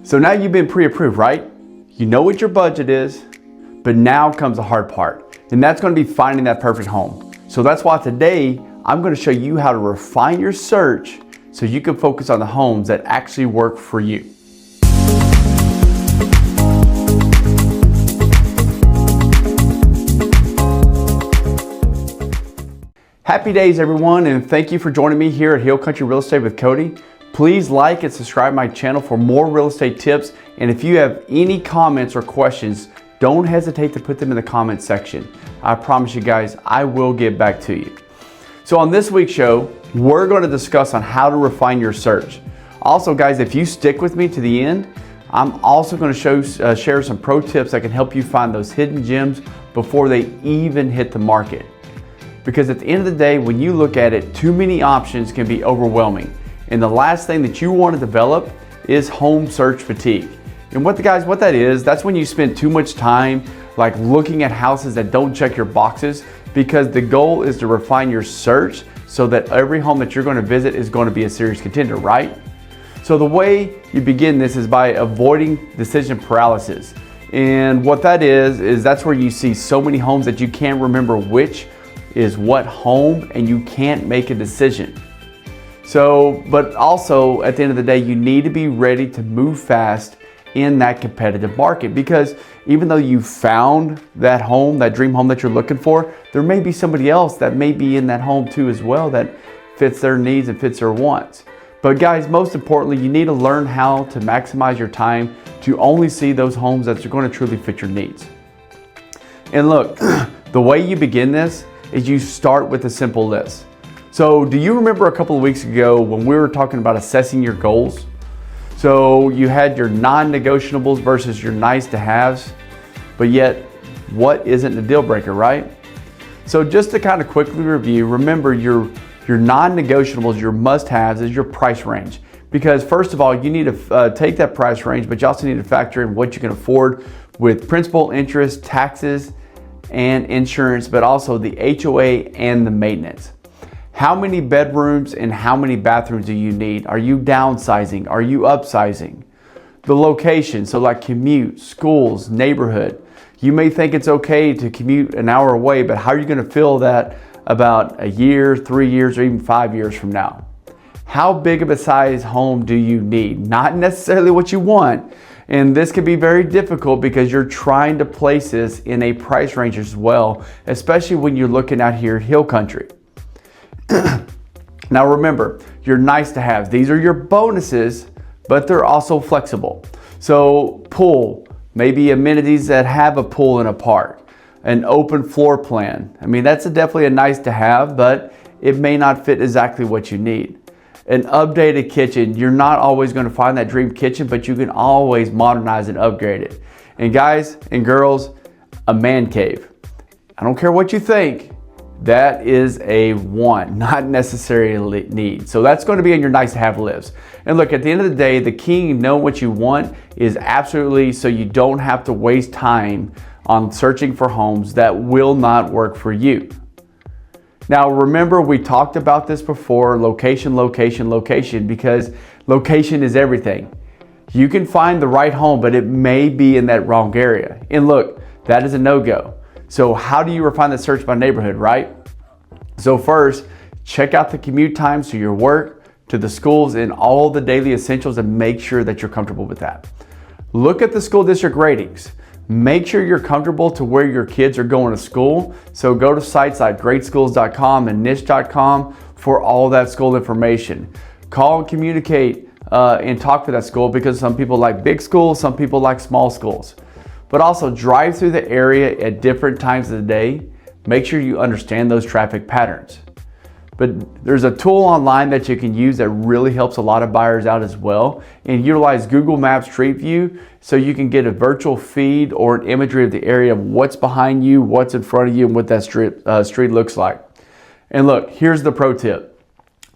So now you've been pre-approved, right? You know what your budget is, but now comes the hard part, and that's going to be finding that perfect home. So that's why today I'm going to show you how to refine your search so you can focus on the homes that actually work for you. Happy days, everyone, and thank you for joining me here at Hill Country Real Estate with Cody. Please like and subscribe to my channel for more real estate tips. And if you have any comments or questions, don't hesitate to put them in the comment section. I promise you guys, I will get back to you. So on this week's show, we're going to discuss on how to refine your search. Also, guys, if you stick with me to the end, I'm also going to share some pro tips that can help you find those hidden gems before they even hit the market. Because at the end of the day, when you look at it, too many options can be overwhelming. And the last thing that you want to develop is home search fatigue. And what that is, that's when you spend too much time like looking at houses that don't check your boxes, because the goal is to refine your search so that every home that you're going to visit is going to be a serious contender, right? So the way you begin this is by avoiding decision paralysis. And what that is that's where you see so many homes that you can't remember which is what home and you can't make a decision. So, but also at the end of the day, you need to be ready to move fast in that competitive market, because even though you found that home, that dream home that you're looking for, there may be somebody else that may be in that home too as well that fits their needs and fits their wants. But guys, most importantly, you need to learn how to maximize your time to only see those homes that are going to truly fit your needs. And look, the way you begin this is you start with a simple list. So do you remember a couple of weeks ago when we were talking about assessing your goals? So you had your non-negotiables versus your nice to haves, but yet what isn't a deal breaker, right? So just to kind of quickly review, remember your non-negotiables, your must-haves is your price range. Because first of all, you need to take that price range, but you also need to factor in what you can afford with principal, interest, taxes, and insurance, but also the HOA and the maintenance. How many bedrooms and how many bathrooms do you need? Are you downsizing? Are you upsizing? The location, so like commute, schools, neighborhood. You may think it's okay to commute an hour away, but how are you going to feel that about a year, 3 years, or even 5 years from now? How big of a size home do you need? Not necessarily what you want. And this can be very difficult because you're trying to place this in a price range as well, especially when you're looking out here at Hill Country. Now remember, your nice to have, these are your bonuses, but they're also flexible. So pool, maybe amenities that have a pool in a park, an open floor plan. I mean, that's definitely a nice to have, but it may not fit exactly what you need. An updated kitchen, you're not always going to find that dream kitchen, but you can always modernize and upgrade it. And guys and girls, a man cave. I don't care what you think. That is a want, not necessarily a need. So that's going to be in your nice to have lists. And look, at the end of the day, the key in knowing what you want is absolutely so you don't have to waste time on searching for homes that will not work for you. Now remember, we talked about this before, location, location, location, because location is everything. You can find the right home, but it may be in that wrong area. And look, that is a no-go. So how do you refine the search by neighborhood, right? So first, check out the commute times to your work, to the schools, and all the daily essentials, and make sure that you're comfortable with that. Look at the school district ratings. Make sure you're comfortable to where your kids are going to school. So go to sites like greatschools.com and niche.com for all that school information. Call and communicate and talk to that school, because some people like big schools, some people like small schools. But also drive through the area at different times of the day. Make sure you understand those traffic patterns. But there's a tool online that you can use that really helps a lot of buyers out as well, and utilize Google Maps Street View so you can get a virtual feed or an imagery of the area of what's behind you, what's in front of you, and what that street looks like. And look, here's the pro tip.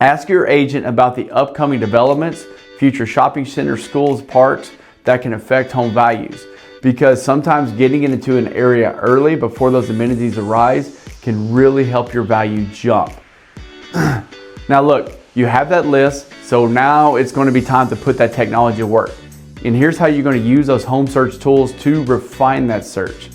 Ask your agent about the upcoming developments, future shopping centers, schools, parks that can affect home values. Because sometimes getting into an area early before those amenities arise can really help your value jump. Now look, you have that list, so now it's going to be time to put that technology to work. And here's how you're going to use those home search tools to refine that search.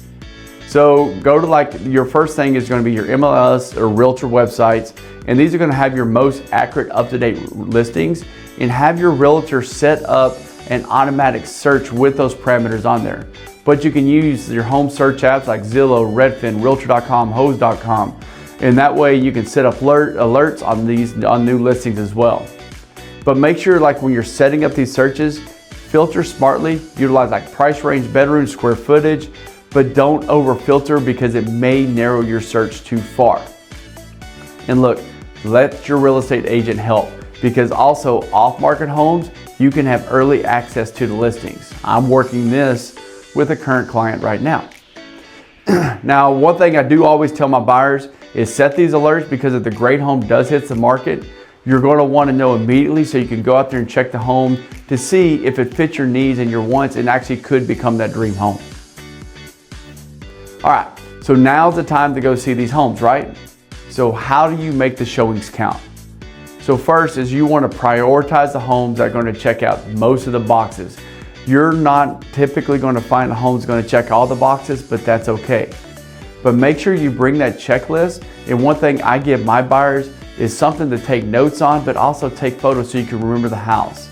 So go to your first thing is going to be your MLS or realtor websites, and these are going to have your most accurate, up-to-date listings, and have your realtor set up an automatic search with those parameters on there. But you can use your home search apps like Zillow, Redfin, Realtor.com, Hose.com, and that way you can set up alerts on new listings as well. But make sure when you're setting up these searches, filter smartly, utilize price range, bedroom, square footage, but don't over filter because it may narrow your search too far. And look, let your real estate agent help, because also off-market homes, you can have early access to the listings. I'm working this with a current client right now. Now, one thing I do always tell my buyers is set these alerts, because if the great home does hit the market, you're going to want to know immediately so you can go out there and check the home to see if it fits your needs and your wants and actually could become that dream home. All right, so now's the time to go see these homes, right? So how do you make the showings count? So first is you want to prioritize the homes that are going to check out most of the boxes. You're not typically going to find a home that's going to check all the boxes, but that's okay. But make sure you bring that checklist. And one thing I give my buyers is something to take notes on, but also take photos so you can remember the house.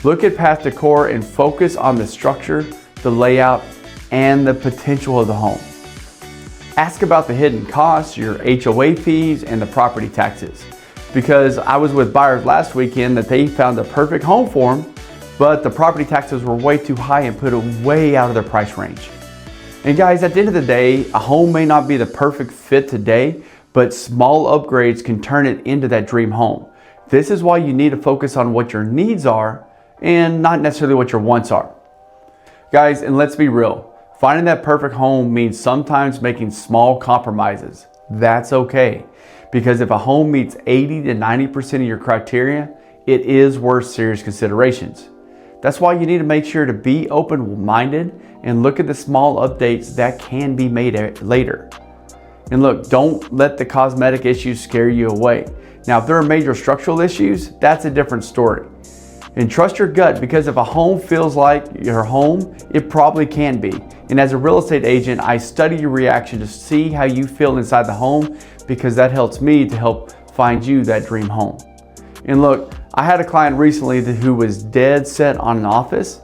Look at past decor and focus on the structure, the layout, and the potential of the home. Ask about the hidden costs, your HOA fees, and the property taxes. Because I was with buyers last weekend that they found the perfect home for them, but the property taxes were way too high and put it way out of their price range. And guys, at the end of the day, a home may not be the perfect fit today, but small upgrades can turn it into that dream home. This is why you need to focus on what your needs are and not necessarily what your wants are. Guys, and let's be real, finding that perfect home means sometimes making small compromises. That's okay, because if a home meets 80 to 90% of your criteria, it is worth serious considerations. That's why you need to make sure to be open-minded and look at the small updates that can be made later. And look, don't let the cosmetic issues scare you away. Now, if there are major structural issues, that's a different story. And trust your gut, because if a home feels like your home, it probably can be. And as a real estate agent, I study your reaction to see how you feel inside the home, because that helps me to help find you that dream home. And look, I had a client recently who was dead set on an office,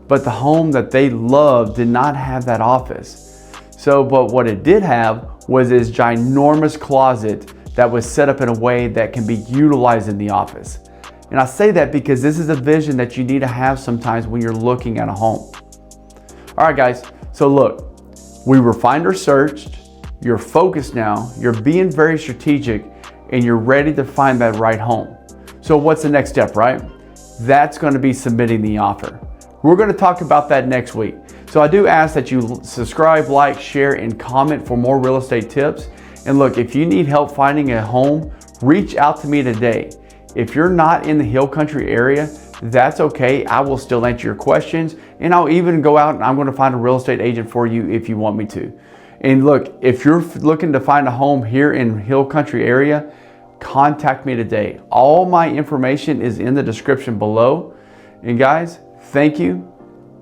but the home that they loved did not have that office. But what it did have was this ginormous closet that was set up in a way that can be utilized in the office. And I say that because this is a vision that you need to have sometimes when you're looking at a home. All right, guys, so look, we refined our search, you're focused now, you're being very strategic, and you're ready to find that right home. So what's the next step, right? That's going to be submitting the offer. We're going to talk about that next week. So I do ask that you subscribe, like, share, and comment for more real estate tips. And look, if you need help finding a home, reach out to me today. If you're not in the Hill Country area, that's okay. I will still answer your questions, and I'll even go out and I'm going to find a real estate agent for you if you want me to. And look, if you're looking to find a home here in Hill Country area, contact me today. All my information is in the description below. And guys, thank you.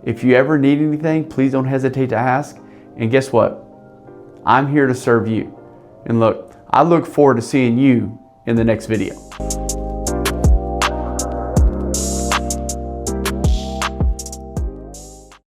If you ever need anything, please don't hesitate to ask. And guess what? I'm here to serve you. And look, I look forward to seeing you in the next video.